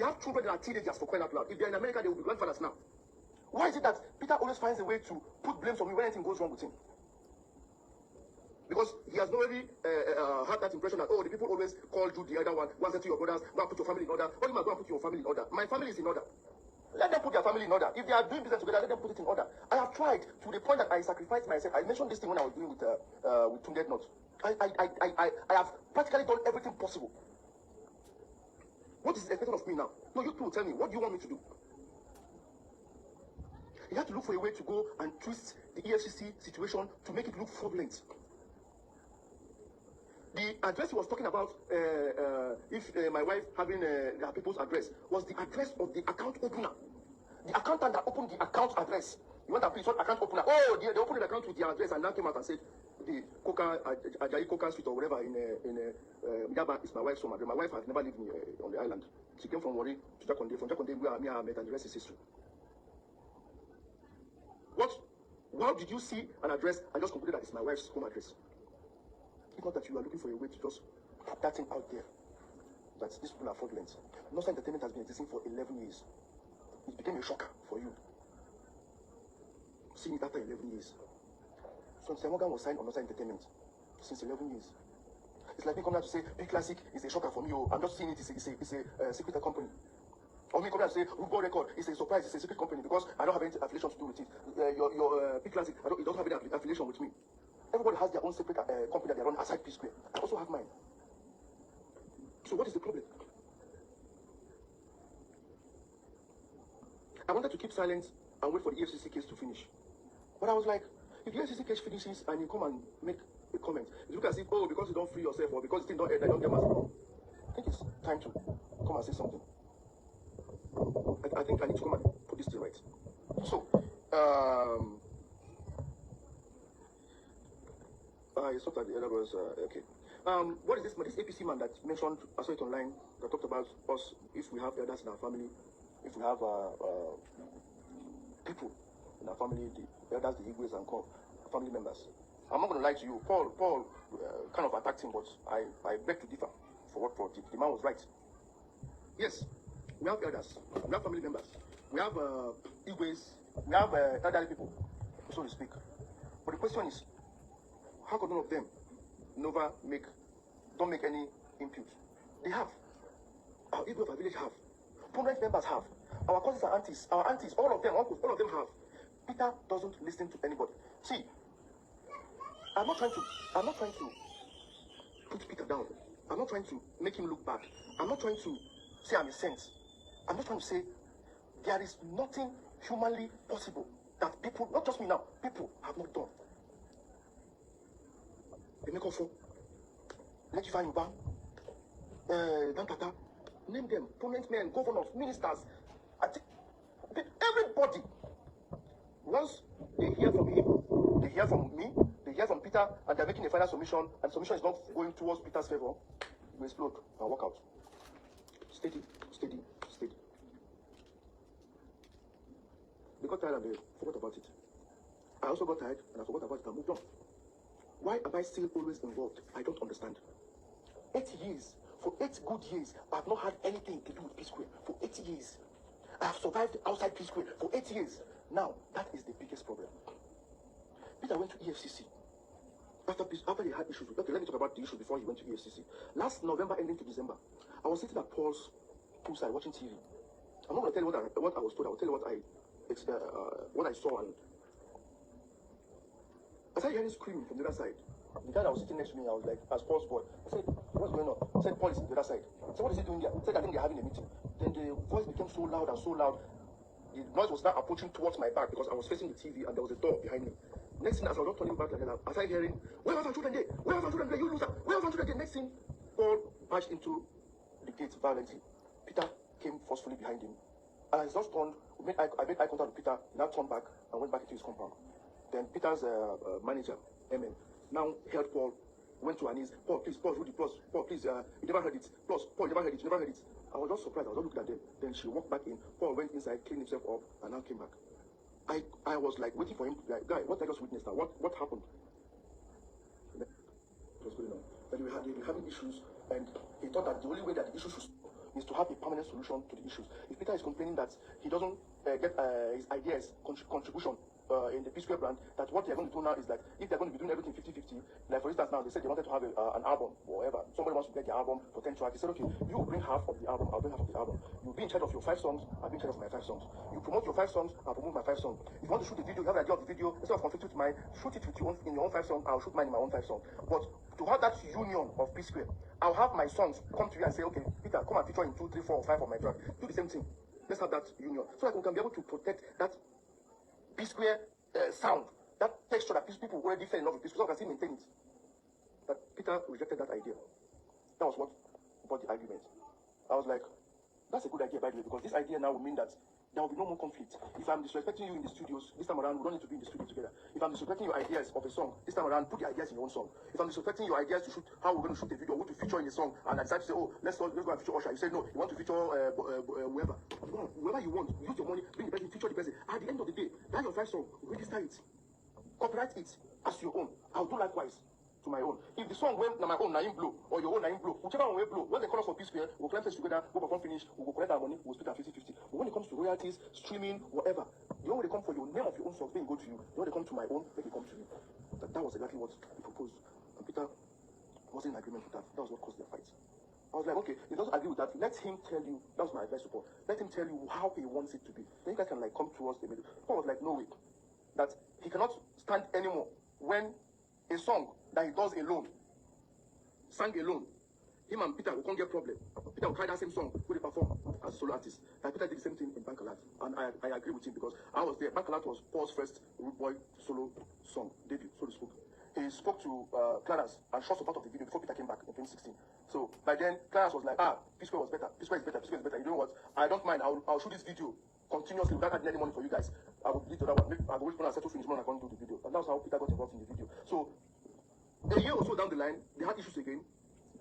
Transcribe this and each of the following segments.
have children that are teenagers, for crying out loud. If they're in America, they will be grandfathers now. Why is it that Peter always finds a way to put blame on me when anything goes wrong with him? Because he has already had that impression that, oh, the people always call Jude the other one, said to your brothers, go and put your family in order. What do you mean go and put your family in order? My family is in order. Let them put their family in order. If they are doing business together, let them put it in order. I have tried to the point that I sacrificed myself. I mentioned this thing when I was doing with Tunde Not. I have practically done everything possible. What is expected of me now? No, you two tell me, what do you want me to do? You have to look for a way to go and twist the EFCC situation to make it look fraudulent. The address he was talking about, if my wife having her people's address, was the address of the account opener. The accountant that opened the account address. You want to please what account opener? Oh, they opened the account with the address and now came out and said, the Ajayi Coca Street or whatever in Yaba is my wife's home address. My wife has never lived on the island. She came from Wari to Jakonde. From Jakonde, we are met and the rest is history. How did you see an address and just concluded that it's my wife's home address? It's not that you are looking for a way to just put that thing out there. That these people are fraudulent. Nosa Entertainment has been existing for 11 years. It became a shock for you. Seeing it after 11 years. So Morgan was signed on Nosa Entertainment since 11 years. It's like me coming out to say, Big Classic is a shocker for me. I'm just seeing it, it's a secret company. Or me coming out to say, Rubo Record is a surprise, it's a secret company because I don't have any affiliation to do with it. Your Big Classic, it doesn't have any affiliation with me. Everybody has their own separate company that they run aside P Square. I also have mine. So what is the problem? I wanted to keep silent and wait for the EFCC case to finish. But I was like, if the EFCC case finishes and you come and make a comment, it looks as if, oh, because you don't free yourself or because things don't end, I don't get my phone. I think it's time to come and say something. I think I need to come and put this thing right. So, I thought that the other was, okay. What is this? This APC man that mentioned, I saw it online, that talked about us, if we have elders in our family, if we have people in our family, the elders, the Igwes and family members. I'm not going to lie to you. Paul kind of attacked him, but I beg to differ for what Paul did. The man was right. Yes, we have elders, we have family members, we have Igwes, we have elderly people, so to speak. But the question is, how could none of them don't make any impute? They have. Our Igwe of our village have. Prominent members have. Our cousins and aunties, our aunties, all of them, uncles, all of them have. Peter doesn't listen to anybody. See, I'm not trying to put Peter down. I'm not trying to make him look bad. I'm not trying to say I'm a saint. I'm just trying to say there is nothing humanly possible that people, not just me now, people have not done. They make offer. Let you find Yuba, Dantata, name them, prominent men, governors, ministers, everybody. Once they hear from him, they hear from me, they hear from Peter, and they're making a final submission, and the submission is not going towards Peter's favor, you explode and walk out. Steady, steady, steady. They got tired and they forgot about it. I also got tired and I forgot about it and moved on. Why am I still always involved? I don't understand. 8 years, for 8 good years, I have not had anything to do with P Square. For 8 years. I have survived outside P Square for 8 years. Now, that is the biggest problem. Peter went to EFCC. After he had issues. Okay, let me talk about the issue before he went to EFCC. Last November ending to December, I was sitting at Paul's poolside watching TV. I'm not going to tell you what I was told. I will tell you what I saw. And I started hearing screaming from the other side. The guy that was sitting next to me, I was like, as Paul's boy, I said, what's going on? He said, Paul is on the other side. I said, what is he doing there? He said, I think they're having a meeting. Then the voice became so loud and so loud. The noise was now approaching towards my back because I was facing the TV and there was a door behind me. Next thing, as I was not turning back, I started hearing, where are our children there? Where are our children there? You loser! Where are our children there? Next thing, Paul barged into the gate violently. Peter came forcefully behind him. And as I just turned, I made eye contact with Peter, he now turned back and went back into his compound. Then Peter's manager, Emin, now held Paul, went to her knees. Paul, please, Paul, Rudy, Paul, please, you never heard it. Paul, you never heard it, you never heard it. I was just surprised, I was just looking at them. Then she walked back in. Paul went inside, cleaned himself up, and now came back. I was like waiting for him, like, guy, what I just witnessed now? What happened? It was going on. But we were having issues, and he thought that the only way that the issue should stop is to have a permanent solution to the issues. If Peter is complaining that he doesn't get his ideas contribution in the P-Square brand, that what they're going to do now is like, if they're going to be doing everything 50-50, like for instance now, they said they wanted to have an album, or whatever. Somebody wants to get the album for 10 tracks. He said, okay, you bring half of the album, I'll bring half of the album. You'll be in charge of your 5 songs, I'll be in charge of my 5 songs. You promote your 5 songs, I'll promote my 5 songs. If you want to shoot a video, you have an idea of the video, instead of conflicting with mine, shoot it with in your own 5 songs, I'll shoot mine in my own 5 songs. But to have that union of P-Square, I'll have my songs come to you and say, okay, Peter, come and feature in 2, 3, 4, or 5 of my tracks. Do the same thing. Let's have that union. So that we can be able to protect that P-Square sound, that texture that people already fell in love with P-Square, so I can still maintain it. But Peter rejected that idea. That was what brought the argument. I was like, that's a good idea, by the way, because this idea now will mean that there will be no more conflict. If I'm disrespecting you in the studios, this time around, we don't need to be in the studio together. If I'm disrespecting your ideas of a song, this time around, put the ideas in your own song. If I'm disrespecting your ideas to shoot, how we're going to shoot a video, who to feature in a song, and I decide to say, oh, let's go and feature Usher. You say, no, you want to feature whoever. Whoever you want, use your money, bring the person, feature the person. At the end of the day, that's your 5 song, register it. Copyright it as your own. I'll do likewise to my own. If the song went my own nine blow or your own nine blow, whichever one will blow, when they call us for P-Square, we'll climb together, we'll perform finish, we'll collect our money, we'll split our 50-50. But when it comes to royalties, streaming, whatever, the only way they come for your name of your own song, they go to you. The only way they come to my own, they come to you. That was exactly what he proposed. And Peter wasn't in agreement with that. That was what caused their fight. I was like, okay, if he doesn't agree with that, let him tell you, that was my advice support, let him tell you how he wants it to be. Then you guys can like come towards the middle. I was like, no way. That he cannot stand anymore when a song that he does alone, sang alone, him and Peter will come get problem. Peter will carry that same song when they perform as a solo artist. Like Peter did the same thing in Bankalat, and I agree with him because I was there. Bankalat was Paul's first Rude Boy solo song debut, so to speak. He spoke to Clarence and shot some part of the video before Peter came back in 2016. So by then, Clarence was like, P-Square was better. P-Square is better. P-Square is better. You know what? I don't mind. I'll shoot this video continuously without adding any money for you guys. I will delete the other one. I will wait for and settle finish when I can't do the video. And that's how Peter got involved in the video. So a year or so down the line, they had issues again.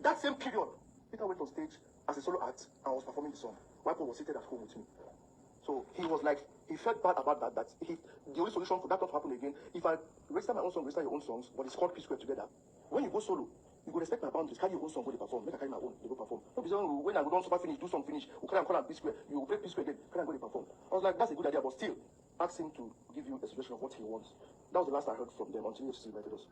That same period, Peter went on stage as a solo act and was performing the song. While Paul was seated at home with me. So he was like, he felt bad about that. The only solution for that not to happen again, if I register my own song, register your own songs, but it's called P-Square together. When you go solo, you go respect my boundaries. Carry your own song when they perform. Make I carry my own, they go perform. No, because when I go down super finish, do song finish, we can call P-Square. You will play P-Square again. Can I go they perform? I was like, that's a good idea, but still, ask him to give you a suggestion of what he wants. That was the last I heard from them until he invited us.